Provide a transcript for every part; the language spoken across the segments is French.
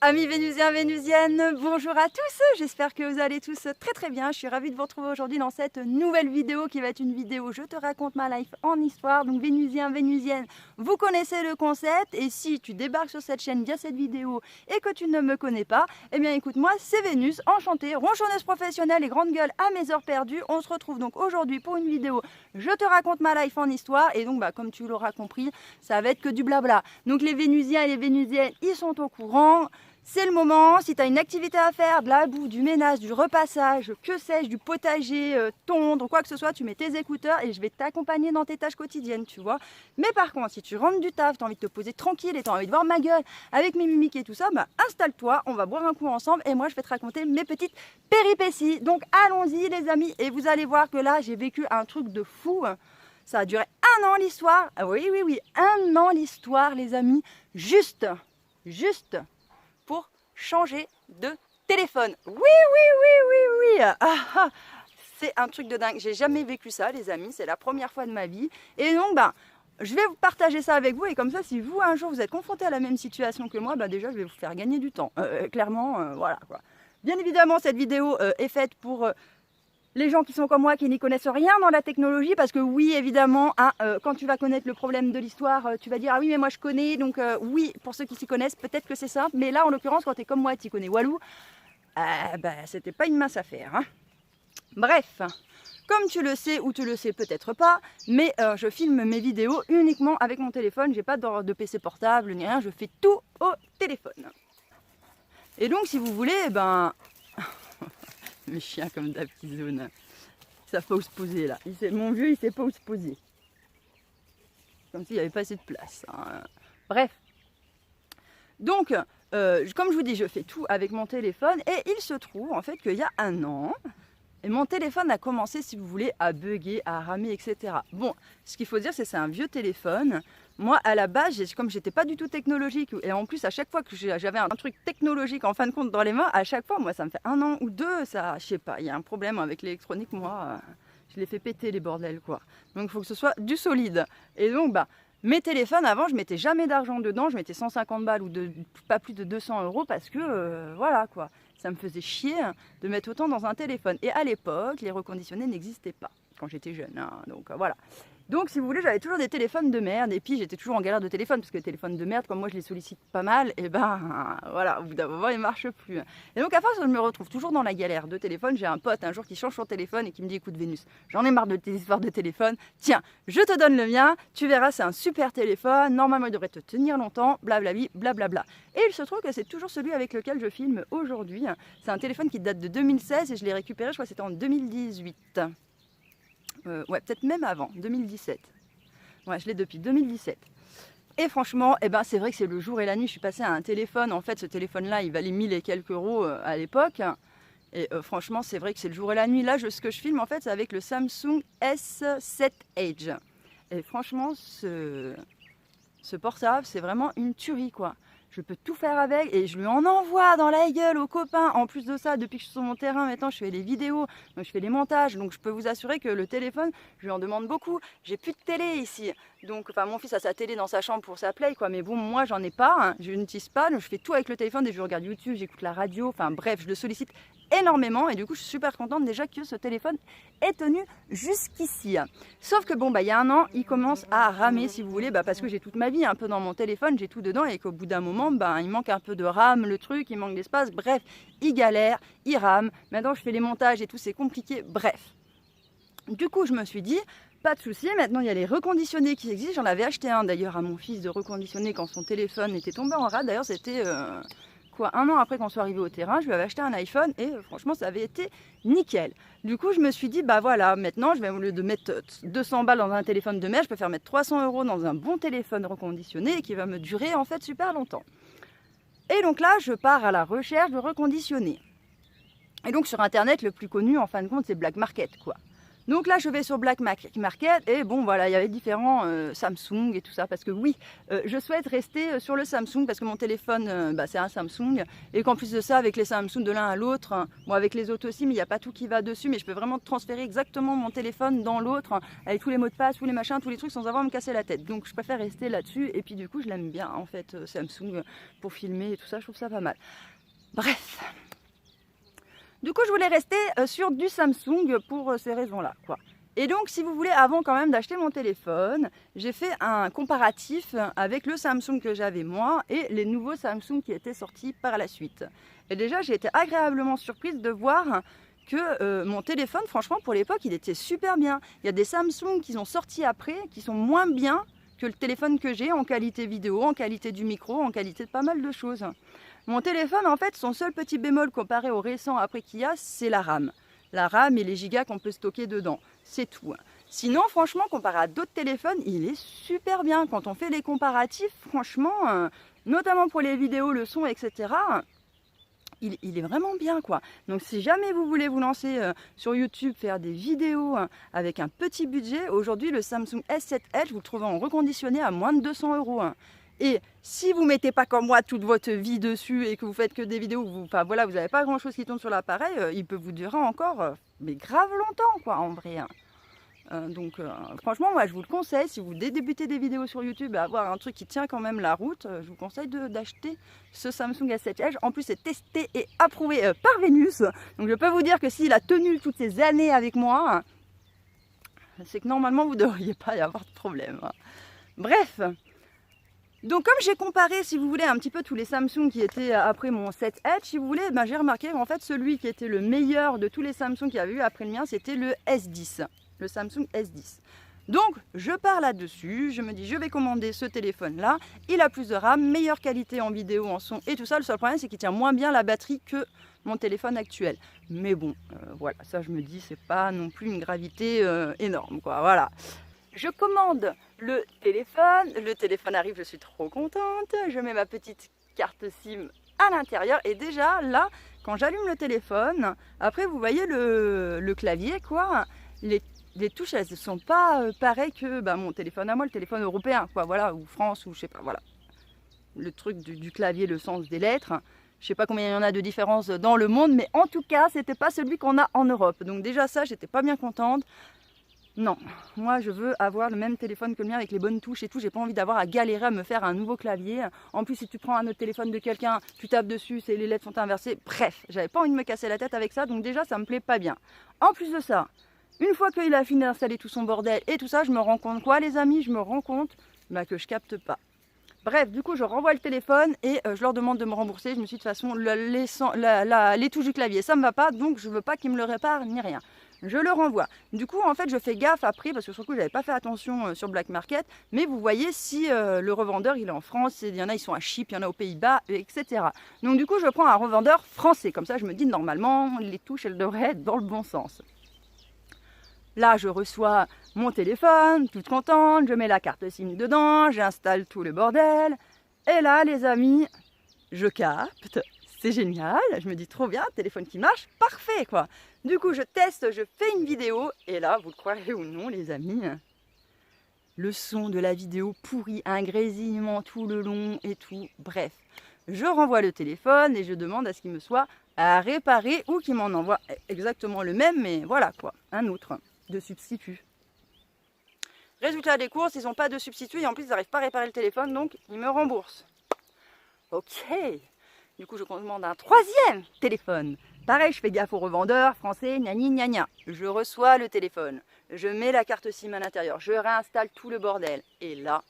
Amis vénusiens, vénusiennes, bonjour à tous, j'espère que vous allez tous très bien. Je suis ravie de vous retrouver aujourd'hui dans cette nouvelle vidéo qui va être une vidéo Je te raconte ma life en histoire. Donc vénusiens, vénusiennes, vous connaissez le concept et si tu débarques sur cette chaîne via cette vidéo et que tu ne me connais pas, eh bien écoute, moi c'est Vénus, enchantée, ronchonneuse professionnelle et grande gueule à mes heures perdues. On se retrouve donc aujourd'hui pour une vidéo Je te raconte ma life en histoire et donc comme tu l'auras compris, ça va être que du blabla. Donc les vénusiens et les vénusiennes, ils sont au courant. C'est le moment, si tu as une activité à faire, de la boue, du ménage, du repassage, que sais-je, du potager, tondre, quoi que ce soit, tu mets tes écouteurs et je vais t'accompagner dans tes tâches quotidiennes, tu vois. Mais par contre, si tu rentres du taf, tu as envie de te poser tranquille et tu as envie de voir ma gueule avec mes mimiques et tout ça, installe-toi, on va boire un coup ensemble et moi je vais te raconter mes petites péripéties. Donc allons-y les amis et vous allez voir que là j'ai vécu un truc de fou. Ça a duré 1 an l'histoire, ah oui, 1 an l'histoire les amis, juste pour changer de téléphone. Oui. C'est un truc de dingue. J'ai jamais vécu ça, les amis. C'est la première fois de ma vie. Et donc, je vais vous partager ça avec vous. Et comme ça, si vous, un jour, vous êtes confronté à la même situation que moi, déjà, je vais vous faire gagner du temps. Clairement, voilà, quoi. Bien évidemment, cette vidéo est faite pour les gens qui sont comme moi, qui n'y connaissent rien dans la technologie, parce que oui, évidemment, quand tu vas connaître le problème de l'histoire, tu vas dire, ah oui, mais moi je connais, donc oui, pour ceux qui s'y connaissent, peut-être que c'est simple, mais là, en l'occurrence, quand tu es comme moi, tu connais Walou, c'était pas une mince affaire. Hein. Bref, comme tu le sais, ou tu le sais peut-être pas, mais je filme mes vidéos uniquement avec mon téléphone, j'ai pas de PC portable, ni rien, je fais tout au téléphone. Et donc, si vous voulez, mes chiens comme d'hab qui zonent. Ils savent pas où se poser là. Mon vieux, il sait pas où se poser. Comme s'il n'y avait pas assez de place. Hein. Bref. Donc, comme je vous dis, je fais tout avec mon téléphone. Et il se trouve en fait qu'il y a 1 an, et mon téléphone a commencé, si vous voulez, à bugger, à ramer, etc. Bon, ce qu'il faut dire, c'est un vieux téléphone. Moi, à la base, comme j'étais pas du tout technologique, et en plus, à chaque fois que j'avais un truc technologique en fin de compte dans les mains, à chaque fois, moi, ça me fait 1 an ou 2, ça, je sais pas, il y a un problème avec l'électronique, moi, je les fais péter les bordels, quoi. Donc, il faut que ce soit du solide. Et donc, mes téléphones, avant, je mettais jamais d'argent dedans, je mettais 150 balles ou pas plus de 200 € parce que, voilà, quoi. Ça me faisait chier de mettre autant dans un téléphone. Et à l'époque, les reconditionnés n'existaient pas quand j'étais jeune. Hein. Donc voilà. Donc si vous voulez, j'avais toujours des téléphones de merde. Et puis j'étais toujours en galère de téléphone parce que les téléphones de merde, comme moi je les sollicite pas mal, et voilà, au bout d'un moment ils marchent plus. Et donc à force, je me retrouve toujours dans la galère de téléphone. J'ai un pote un jour qui change son téléphone et qui me dit, écoute Vénus, j'en ai marre de tes histoires de téléphone. Tiens, je te donne le mien. Tu verras, c'est un super téléphone. Normalement, il devrait te tenir longtemps. Blablabli, blablabla. Et il se trouve que c'est toujours celui avec lequel je filme aujourd'hui. C'est un téléphone qui date de 2016 et je l'ai récupéré, je crois que c'était en 2018. Ouais, peut-être même avant, 2017. Ouais, je l'ai depuis 2017. Et franchement, c'est vrai que c'est le jour et la nuit. Je suis passée à un téléphone. En fait, ce téléphone-là, il valait 1000 et quelques euros à l'époque. Et franchement, c'est vrai que c'est le jour et la nuit. Là, ce que je filme, en fait, c'est avec le Samsung S7 Edge. Et franchement, ce portable, c'est vraiment une tuerie, quoi. Je peux tout faire avec et je lui en envoie dans la gueule aux copains. En plus de ça, depuis que je suis sur mon terrain, maintenant je fais les vidéos, donc je fais les montages. Donc je peux vous assurer que le téléphone, je lui en demande beaucoup. J'ai plus de télé ici. Donc, mon fils a sa télé dans sa chambre pour sa play, quoi. Mais bon, moi j'en ai pas, hein. Je n'utilise pas. Donc je fais tout avec le téléphone et je regarde YouTube, j'écoute la radio. Enfin bref, je le sollicite énormément et du coup je suis super contente déjà que ce téléphone est tenu jusqu'ici. Sauf que il y a 1 an, il commence à ramer si vous voulez, parce que j'ai toute ma vie un peu dans mon téléphone, j'ai tout dedans et qu'au bout d'un moment, il manque un peu de RAM, le truc, il manque d'espace, bref, il galère, il rame. Maintenant je fais les montages et tout, c'est compliqué, bref. Du coup je me suis dit, pas de souci, maintenant il y a les reconditionnés qui existent, j'en avais acheté un d'ailleurs à mon fils de reconditionner quand son téléphone était tombé en rade, d'ailleurs c'était... 1 an après qu'on soit arrivé au terrain, je lui avais acheté un iPhone et franchement ça avait été nickel. Du coup je me suis dit voilà, maintenant je vais, au lieu de mettre 200 balles dans un téléphone de merde, je peux faire mettre 300 € dans un bon téléphone reconditionné et qui va me durer en fait super longtemps. Et donc là je pars à la recherche de reconditionnés. Et donc sur internet le plus connu en fin de compte c'est Black Market quoi. Donc là, je vais sur Black Market et bon, voilà, il y avait différents Samsung et tout ça. Parce que oui, je souhaite rester sur le Samsung parce que mon téléphone, c'est un Samsung. Et qu'en plus de ça, avec les Samsung de l'un à l'autre, bon, avec les autres aussi, mais il n'y a pas tout qui va dessus. Mais je peux vraiment transférer exactement mon téléphone dans l'autre avec tous les mots de passe, tous les machins, tous les trucs sans avoir à me casser la tête. Donc je préfère rester là-dessus. Et puis du coup, je l'aime bien en fait, Samsung, pour filmer et tout ça. Je trouve ça pas mal. Bref. Du coup, je voulais rester sur du Samsung pour ces raisons-là, quoi. Et donc, si vous voulez, avant quand même d'acheter mon téléphone, j'ai fait un comparatif avec le Samsung que j'avais moi et les nouveaux Samsung qui étaient sortis par la suite. Et déjà, j'ai été agréablement surprise de voir que mon téléphone, franchement, pour l'époque, il était super bien. Il y a des Samsung qui sont sortis après, qui sont moins bien que le téléphone que j'ai en qualité vidéo, en qualité du micro, en qualité de pas mal de choses. Mon téléphone, en fait, son seul petit bémol comparé au récent après qu'il y a, c'est la RAM. La RAM et les gigas qu'on peut stocker dedans, c'est tout. Sinon, franchement, comparé à d'autres téléphones, il est super bien. Quand on fait les comparatifs, franchement, notamment pour les vidéos, le son, etc., il est vraiment bien, quoi. Donc si jamais vous voulez vous lancer sur YouTube, faire des vidéos avec un petit budget, aujourd'hui le Samsung S7 Edge, vous le trouvez en reconditionné à moins de 200 €. Et si vous ne mettez pas comme moi toute votre vie dessus et que vous faites que des vidéos, vous n'avez pas grand chose qui tourne sur l'appareil, il peut vous durer encore, mais grave longtemps, quoi, en vrai. Franchement, moi je vous le conseille, si vous débutez des vidéos sur YouTube et avoir un truc qui tient quand même la route, je vous conseille d'acheter ce Samsung S7 Edge. En plus, c'est testé et approuvé par Venus. Donc je peux vous dire que s'il a tenu toutes ces années avec moi, c'est que normalement vous ne devriez pas y avoir de problème. Bref. Donc comme j'ai comparé, si vous voulez, un petit peu tous les Samsung qui étaient après mon 7 Edge, si vous voulez, j'ai remarqué qu'en fait celui qui était le meilleur de tous les Samsung qu'il y avait eu après le mien, c'était le S10, le Samsung S10. Donc je pars là-dessus, je me dis je vais commander ce téléphone-là, il a plus de RAM, meilleure qualité en vidéo, en son et tout ça. Le seul problème c'est qu'il tient moins bien la batterie que mon téléphone actuel. Mais bon, voilà, ça je me dis c'est pas non plus une gravité énorme, quoi, voilà. Je commande le téléphone arrive, je suis trop contente, je mets ma petite carte SIM à l'intérieur et déjà là, quand j'allume le téléphone, après vous voyez le clavier, quoi, les touches elles ne sont pas pareilles que mon téléphone à moi, le téléphone européen, quoi, voilà, ou France, ou je sais pas, voilà. Le truc du clavier, le sens des lettres, je sais pas combien il y en a de différence dans le monde, mais en tout cas, c'était pas celui qu'on a en Europe. Donc déjà ça, j'étais pas bien contente. Non, moi je veux avoir le même téléphone que le mien avec les bonnes touches et tout. J'ai pas envie d'avoir à galérer à me faire un nouveau clavier. En plus, si tu prends un autre téléphone de quelqu'un, tu tapes dessus, les lettres sont inversées. Bref, j'avais pas envie de me casser la tête avec ça, donc déjà ça me plaît pas bien. En plus de ça, une fois qu'il a fini d'installer tout son bordel et tout ça, je me rends compte quoi, les amis, je me rends compte que je capte pas. Bref, du coup, je renvoie le téléphone et je leur demande de me rembourser. Je me suis dit, de toute façon, les touches du clavier, ça me va pas, donc je veux pas qu'ils me le réparent ni rien. Je le renvoie. Du coup, en fait, je fais gaffe après, parce que sur le coup, je n'avais pas fait attention sur Black Market, mais vous voyez si le revendeur, il est en France, il y en a, ils sont à Chypre, il y en a aux Pays-Bas, etc. Donc du coup, je prends un revendeur français. Comme ça, je me dis, normalement, les touches, elles devraient être dans le bon sens. Là, je reçois mon téléphone, toute contente, je mets la carte SIM dedans, j'installe tout le bordel. Et là, les amis, je capte. C'est génial, je me dis trop bien, téléphone qui marche, parfait quoi. Du coup je teste, je fais une vidéo et là, vous le croirez ou non les amis, le son de la vidéo pourri, un grésillement tout le long et tout, bref. Je renvoie le téléphone et je demande à ce qu'il me soit réparé ou qu'il m'en envoie exactement le même, mais voilà quoi, un autre de substitut. Résultat des courses, ils n'ont pas de substitut et en plus ils n'arrivent pas à réparer le téléphone, donc ils me remboursent. Ok. Du coup, je commande un troisième téléphone. Pareil, je fais gaffe au revendeur français, gnani gna gna. Je reçois le téléphone, je mets la carte SIM à l'intérieur, je réinstalle tout le bordel. Et là,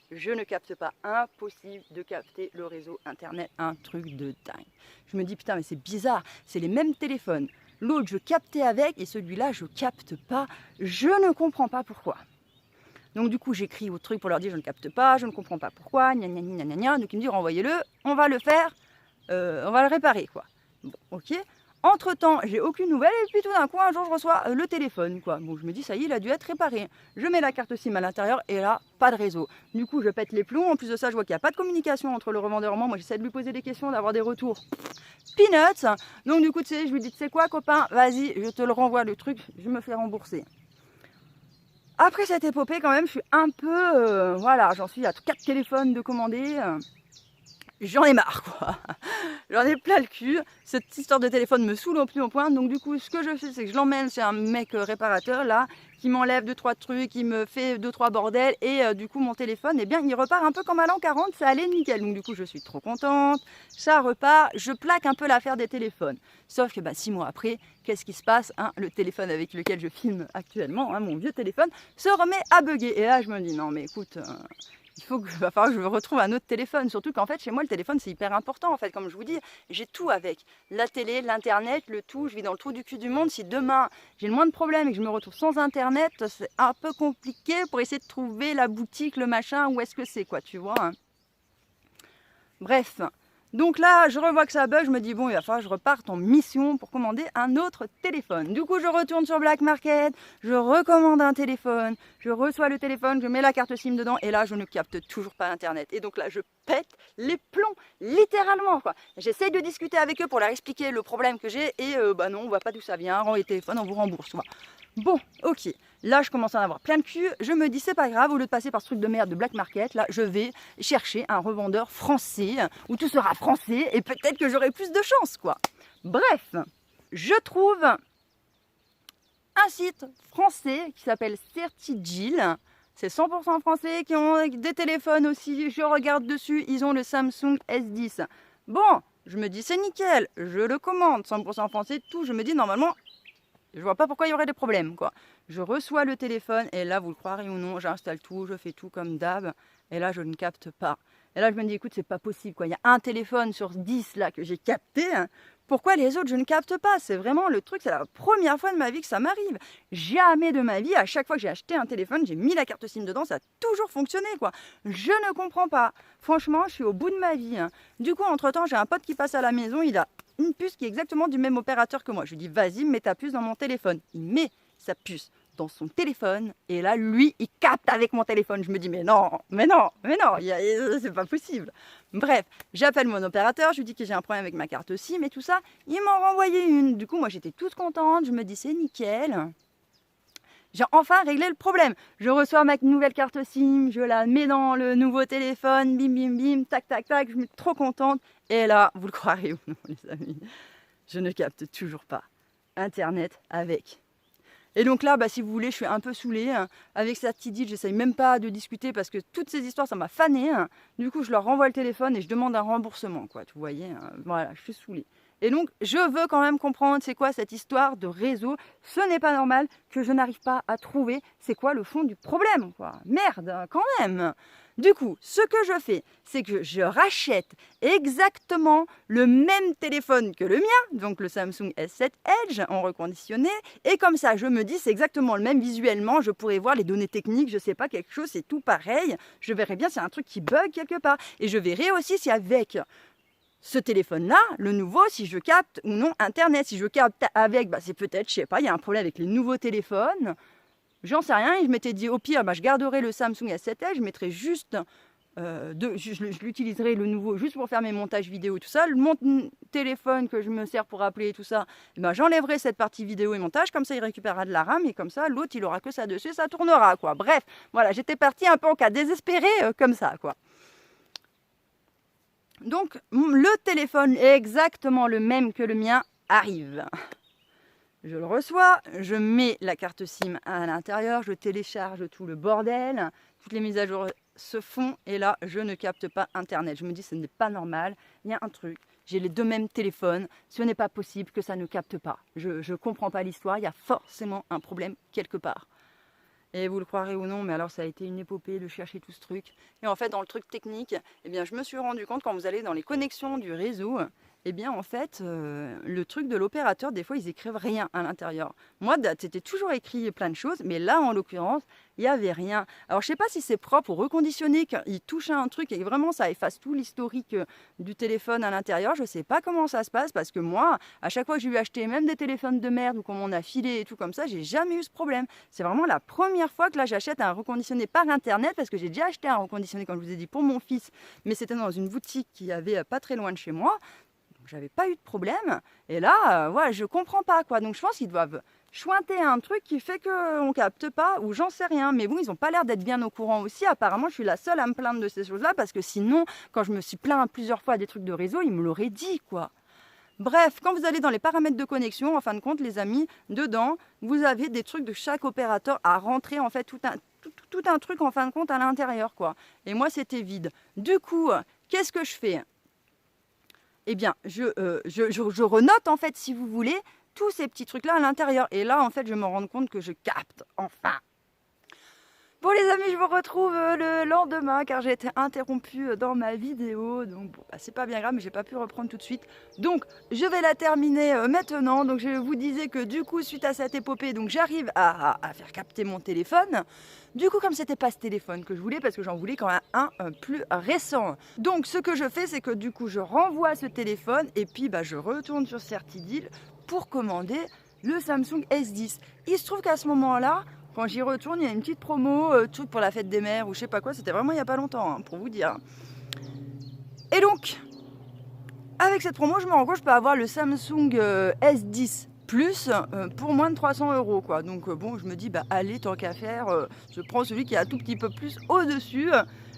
je ne capte pas. Impossible de capter le réseau internet, un truc de dingue. Je me dis, putain, mais c'est bizarre, c'est les mêmes téléphones. L'autre, je captais avec et celui-là, je capte pas. Je ne comprends pas pourquoi. Donc du coup, j'écris au truc pour leur dire, je ne capte pas, je ne comprends pas pourquoi, gna gna gna gna gna. Donc ils me disent, renvoyez-le, on va le faire. On va le réparer quoi. Bon, ok. Entre temps, j'ai aucune nouvelle et puis tout d'un coup, un jour, je reçois le téléphone quoi. Bon, je me dis ça y est, il a dû être réparé. Je mets la carte SIM à l'intérieur et là, pas de réseau. Du coup, je pète les plombs. En plus de ça, je vois qu'il n'y a pas de communication entre le revendeur et moi. Moi, j'essaie de lui poser des questions, d'avoir des retours. Peanuts. Donc du coup, tu sais, je lui dis, tu sais quoi, copain, vas-y, je te le renvoie le truc, je me fais rembourser. après cette épopée, quand même, je suis un peu... voilà, j'en suis à 4 téléphones de commandés. J'en ai marre, quoi. J'en ai plein le cul. Cette histoire de téléphone me saoule au plus haut point. Donc du coup, ce que je fais, c'est que je l'emmène chez un mec réparateur, là, qui m'enlève 2-3 trucs, qui me fait 2-3 bordels. Et du coup, mon téléphone, eh bien, il repart un peu comme à l'an 40. Ça allait nickel. Donc du coup, je suis trop contente. Ça repart. Je plaque un peu l'affaire des téléphones. Sauf que 6 mois après, qu'est-ce qui se passe, hein? Le téléphone avec lequel je filme actuellement, hein, mon vieux téléphone, se remet à bugger. Et là, je me dis, non mais écoute... va falloir que je retrouve un autre téléphone. Surtout qu'en fait, chez moi, le téléphone, c'est hyper important. En fait, comme je vous dis, j'ai tout avec. La télé, l'internet, le tout. Je vis dans le trou du cul du monde. Si demain, j'ai le moins de problèmes et que je me retrouve sans internet, c'est un peu compliqué pour essayer de trouver la boutique, le machin, où est-ce que c'est, quoi, tu vois, hein. Bref. Donc là, je revois que ça bug, je me dis bon, il va falloir que je reparte en mission pour commander un autre téléphone. Du coup, je retourne sur Black Market, je recommande un téléphone, je reçois le téléphone, je mets la carte SIM dedans et là, je ne capte toujours pas Internet. Et donc là, je pète les plombs, littéralement, quoi. J'essaye de discuter avec eux pour leur expliquer le problème que j'ai et non, on voit pas d'où ça vient, rends les téléphones, on vous rembourse, quoi. Bon, ok. Là, je commence à en avoir plein de cul. Je me dis, c'est pas grave, au lieu de passer par ce truc de merde de Black Market, là, je vais chercher un revendeur français où tout sera français et peut-être que j'aurai plus de chance, quoi. Bref, je trouve un site français qui s'appelle Certigil. C'est 100% français, qui ont des téléphones aussi. Je regarde dessus, ils ont le Samsung S10. Bon, je me dis, c'est nickel, je le commande, 100% français, tout. Je me dis, normalement, je vois pas pourquoi il y aurait des problèmes, quoi. Je reçois le téléphone et là, vous le croirez ou non, j'installe tout, je fais tout comme d'hab. Et là, je ne capte pas. Et là, je me dis, écoute, c'est pas possible, quoi. Il y a un téléphone sur 10 là que j'ai capté, hein. Pourquoi les autres, je ne capte pas? C'est vraiment le truc, c'est la première fois de ma vie que ça m'arrive. Jamais de ma vie, à chaque fois que j'ai acheté un téléphone, j'ai mis la carte SIM dedans, ça a toujours fonctionné, quoi. Je ne comprends pas. Franchement, je suis au bout de ma vie, hein. Du coup, entre-temps, j'ai un pote qui passe à la maison, il a une puce qui est exactement du même opérateur que moi. Je lui dis, vas-y, mets ta puce dans mon téléphone. Il met sa puce dans son téléphone et là, lui, il capte avec mon téléphone. Je me dis, mais non, c'est pas possible. Bref, j'appelle mon opérateur, je lui dis que j'ai un problème avec ma carte SIM et tout ça. Il m'en renvoyait une. Du coup, moi, j'étais toute contente. Je me dis, c'est nickel. J'ai enfin réglé le problème. Je reçois ma nouvelle carte SIM, je la mets dans le nouveau téléphone, bim bim bim, tac tac tac, je suis trop contente. Et là, vous le croirez ou non les amis, je ne capte toujours pas Internet avec. Et donc là, si vous voulez, je suis un peu saoulée. Hein. Avec cette petite idée, j'essaye même pas de discuter parce que toutes ces histoires, ça m'a fané. Hein. Du coup, je leur renvoie le téléphone et je demande un remboursement, quoi. Vous voyez, hein. Voilà, je suis saoulée. Et donc, je veux quand même comprendre c'est quoi cette histoire de réseau. Ce n'est pas normal que je n'arrive pas à trouver c'est quoi le fond du problème, quoi. Merde, quand même. Du coup, ce que je fais, c'est que je rachète exactement le même téléphone que le mien, donc le Samsung S7 Edge en reconditionné, et comme ça, je me dis, c'est exactement le même visuellement, je pourrais voir les données techniques, je sais pas, quelque chose, c'est tout pareil, je verrai bien s'il y a un truc qui bug quelque part, et je verrai aussi si avec ce téléphone-là, le nouveau, si je capte ou non Internet, si je capte avec, c'est peut-être, je sais pas, il y a un problème avec les nouveaux téléphones. J'en sais rien, et je m'étais dit au pire, je garderai le Samsung S7 je mettrai juste, je l'utiliserai le nouveau juste pour faire mes montages vidéo et tout ça. Mon téléphone que je me sers pour appeler et tout ça, j'enlèverai cette partie vidéo et montage, comme ça il récupérera de la RAM et comme ça l'autre il aura que ça dessus, ça tournera, quoi. Bref, voilà, j'étais partie un peu en cas désespéré comme ça, quoi. Donc le téléphone est exactement le même que le mien arrive. Je le reçois, je mets la carte SIM à l'intérieur, je télécharge tout le bordel, toutes les mises à jour se font et là je ne capte pas Internet. Je me dis ce n'est pas normal, il y a un truc, j'ai les deux mêmes téléphones, ce n'est pas possible que ça ne capte pas. Je ne comprends pas l'histoire, il y a forcément un problème quelque part. Et vous le croirez ou non, mais alors ça a été une épopée de chercher tout ce truc. Et en fait dans le truc technique, je me suis rendu compte quand vous allez dans les connexions du réseau, en fait, le truc de l'opérateur, des fois, ils écrivent rien à l'intérieur. Moi, c'était toujours écrit plein de choses, mais là, en l'occurrence, il n'y avait rien. Alors, je ne sais pas si c'est propre ou reconditionné, qu'il touche à un truc et vraiment, ça efface tout l'historique du téléphone à l'intérieur. Je ne sais pas comment ça se passe, parce que moi, à chaque fois que j'ai eu acheté même des téléphones de merde ou qu'on m'en a filé et tout comme ça, j'ai jamais eu ce problème. C'est vraiment la première fois que là, j'achète un reconditionné par Internet, parce que j'ai déjà acheté un reconditionné, comme je vous ai dit, pour mon fils, mais c'était dans une boutique qui avait pas très loin de chez moi. J'avais pas eu de problème. Et là, je comprends pas, quoi. Donc je pense qu'ils doivent chointer un truc qui fait qu'on capte pas, ou j'en sais rien. Mais bon, ils ont pas l'air d'être bien au courant aussi. Apparemment, je suis la seule à me plaindre de ces choses-là, parce que sinon, quand je me suis plaint plusieurs fois des trucs de réseau, ils me l'auraient dit, quoi. Bref, quand vous allez dans les paramètres de connexion, en fin de compte, les amis, dedans, vous avez des trucs de chaque opérateur à rentrer, en fait, tout un truc, en fin de compte, à l'intérieur, quoi. Et moi, c'était vide. Du coup, qu'est-ce que je fais? Eh bien, je renote, en fait, si vous voulez, tous ces petits trucs-là à l'intérieur. Et là, en fait, je me rends compte que je capte, enfin. Bon les amis, je vous retrouve le lendemain car j'ai été interrompue dans ma vidéo. Donc bon, bah, c'est pas bien grave, mais j'ai pas pu reprendre tout de suite. Donc je vais la terminer maintenant. Donc je vous disais que du coup, suite à cette épopée, donc j'arrive à faire capter mon téléphone. Du coup, comme c'était pas ce téléphone que je voulais, parce que j'en voulais quand même un plus récent. Donc ce que je fais, c'est que du coup, je renvoie ce téléphone et puis bah, je retourne sur Certideal pour commander le Samsung S10. Il se trouve qu'à ce moment-là, quand j'y retourne, il y a une petite promo, truc pour la fête des mères ou je sais pas quoi. C'était vraiment il n'y a pas longtemps, hein, pour vous dire. Et donc, avec cette promo, je me rends compte que je peux avoir le Samsung S10 Plus pour moins de 300 €, quoi. Donc bon, je me dis, bah allez, tant qu'à faire, je prends celui qui est un tout petit peu plus au-dessus.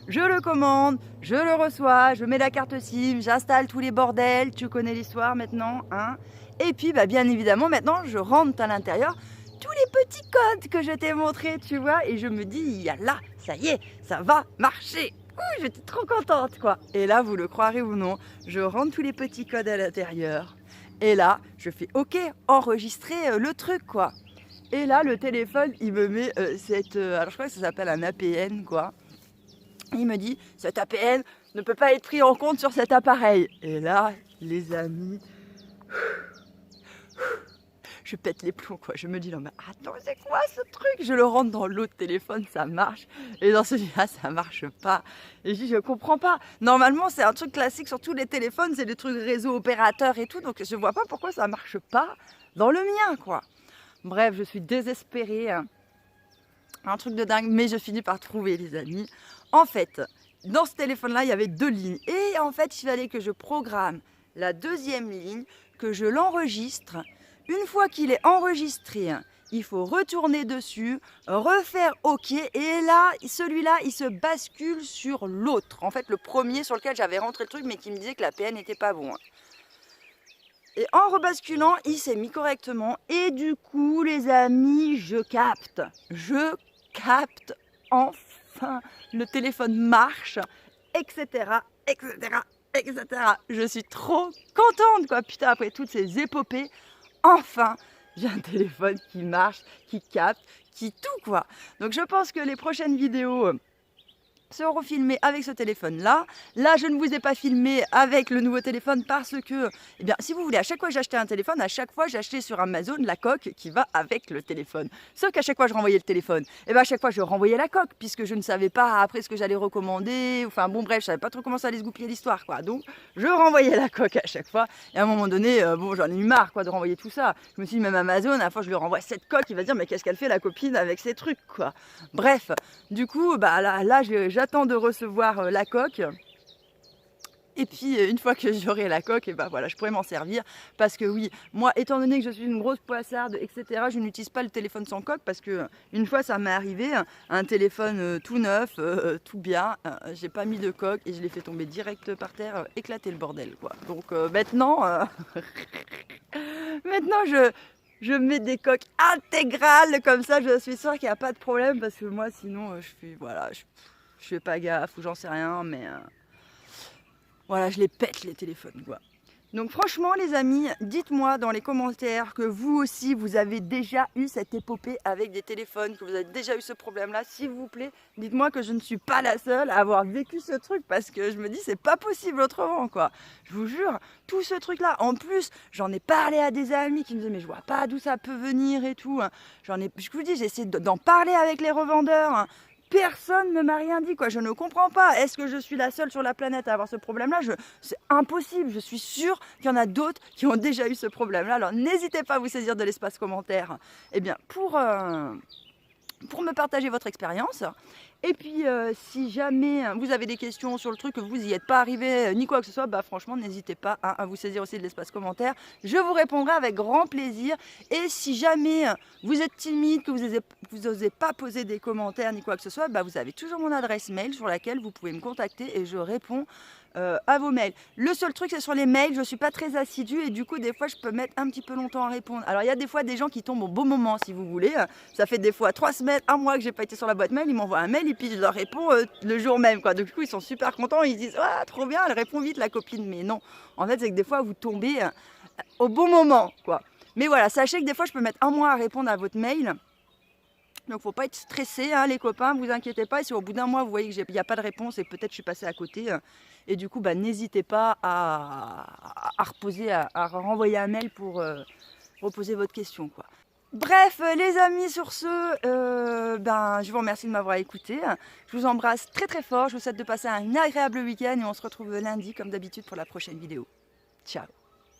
Je le commande, je le reçois, je mets la carte SIM, j'installe tous les bordels. Tu connais l'histoire maintenant, hein. Et puis, bah, bien évidemment, maintenant, je rentre à l'intérieur tous les petits codes que je t'ai montrés, tu vois, et je me dis, là, ça y est, ça va marcher. Ouh, j'étais trop contente, quoi. Et là, vous le croirez ou non, je rentre tous les petits codes à l'intérieur. Et là, je fais OK, enregistrer le truc, quoi. Et là, le téléphone, il me met alors je crois que ça s'appelle un APN, quoi. Il me dit, cet APN ne peut pas être pris en compte sur cet appareil. Et là, les amis, je pète les plombs, quoi. Je me dis, non mais attends, c'est quoi ce truc? Je le rentre dans l'autre téléphone, ça marche. Et dans celui-là, ça marche pas. Et je dis, je comprends pas. Normalement, c'est un truc classique sur tous les téléphones, c'est des trucs réseau opérateur et tout. Donc je vois pas pourquoi ça marche pas dans le mien, quoi. Bref, je suis désespérée. Hein. Un truc de dingue, mais je finis par trouver, les amis. En fait, dans ce téléphone-là, il y avait 2 lignes. Et en fait, il fallait que je programme la deuxième ligne, que je l'enregistre. Une fois qu'il est enregistré, il faut retourner dessus, refaire OK. Et là, celui-là, il se bascule sur l'autre. En fait, le premier sur lequel j'avais rentré le truc, mais qui me disait que la PN n'était pas bon. Et en rebasculant, il s'est mis correctement. Et du coup, les amis, je capte. Je capte enfin. Le téléphone marche, etc., etc., etc. Je suis trop contente, quoi. Putain, après toutes ces épopées, enfin, j'ai un téléphone qui marche, qui capte, qui tout, quoi. Donc je pense que les prochaines vidéos seront filmés avec ce téléphone-là. Là, je ne vous ai pas filmé avec le nouveau téléphone parce que, eh bien, si vous voulez, à chaque fois que j'achetais un téléphone, à chaque fois, j'achetais sur Amazon la coque qui va avec le téléphone. Sauf qu'à chaque fois, je renvoyais le téléphone. Et bien, à chaque fois, je renvoyais la coque puisque je ne savais pas après ce que j'allais recommander. Enfin, bon, bref, je savais pas trop comment ça allait se goupiller l'histoire, quoi. Donc, je renvoyais la coque à chaque fois. Et à un moment donné, bon, j'en ai eu marre, quoi, de renvoyer tout ça. Je me suis dit, même Amazon, à la fois, je lui renvoie cette coque, il va dire, mais qu'est-ce qu'elle fait, la copine, avec ces trucs, quoi. Bref, du coup, bah là j'attends de recevoir la coque. Et puis une fois que j'aurai la coque, et bah voilà, je pourrai m'en servir. Parce que oui, moi, étant donné que je suis une grosse poissarde, etc., je n'utilise pas le téléphone sans coque. Parce que une fois, ça m'est arrivé, un téléphone tout neuf, tout bien. J'ai pas mis de coque et je l'ai fait tomber direct par terre, éclater le bordel, quoi. Donc maintenant, maintenant je mets des coques intégrales, comme ça je suis sûre qu'il n'y a pas de problème, parce que moi sinon je fais pas gaffe ou j'en sais rien, mais voilà, je les pète les téléphones, quoi. Donc franchement les amis, dites-moi dans les commentaires que vous aussi vous avez déjà eu cette épopée avec des téléphones, que vous avez déjà eu ce problème-là, s'il vous plaît. Dites-moi que je ne suis pas la seule à avoir vécu ce truc, parce que je me dis c'est pas possible autrement, quoi. Je vous jure, tout ce truc-là. En plus, j'en ai parlé à des amis qui me disaient mais je vois pas d'où ça peut venir et tout. Je vous dis, j'ai essayé d'en parler avec les revendeurs. Personne ne m'a rien dit, quoi. Je ne comprends pas. Est-ce que je suis la seule sur la planète à avoir ce problème-là? C'est impossible. Je suis sûre qu'il y en a d'autres qui ont déjà eu ce problème-là. Alors n'hésitez pas à vous saisir de l'espace commentaire. Eh bien, pour pour me partager votre expérience. Et puis si jamais vous avez des questions sur le truc, que vous n'y êtes pas arrivé ni quoi que ce soit, bah franchement n'hésitez pas à vous saisir aussi de l'espace commentaire. Je vous répondrai avec grand plaisir. Et si jamais vous êtes timide, que vous n'osez pas poser des commentaires ni quoi que ce soit, bah vous avez toujours mon adresse mail sur laquelle vous pouvez me contacter et je réponds à vos mails. Le seul truc, c'est sur les mails, je ne suis pas très assidue et du coup des fois je peux mettre un petit peu longtemps à répondre. Alors il y a des fois des gens qui tombent au bon moment, si vous voulez. Ça fait des fois 3 semaines, 1 mois que j'ai pas été sur la boîte mail, ils m'envoient un mail et puis je leur réponds le jour même, quoi. Donc du coup ils sont super contents, ils disent ah trop bien, elle répond vite la copine. Mais non, en fait c'est que des fois vous tombez au bon moment, quoi. Mais voilà, sachez que des fois je peux mettre 1 mois à répondre à votre mail. Donc faut pas être stressé, hein, les copains, vous inquiétez pas. Et si au bout d'un mois vous voyez qu'il n'y a pas de réponse et peut-être je suis passée à côté, et du coup bah, n'hésitez pas à renvoyer un mail pour reposer votre question, quoi. Bref les amis, sur ce, ben, je vous remercie de m'avoir écouté. Je vous embrasse très très fort, je vous souhaite de passer un agréable week-end et on se retrouve lundi comme d'habitude pour la prochaine vidéo. Ciao.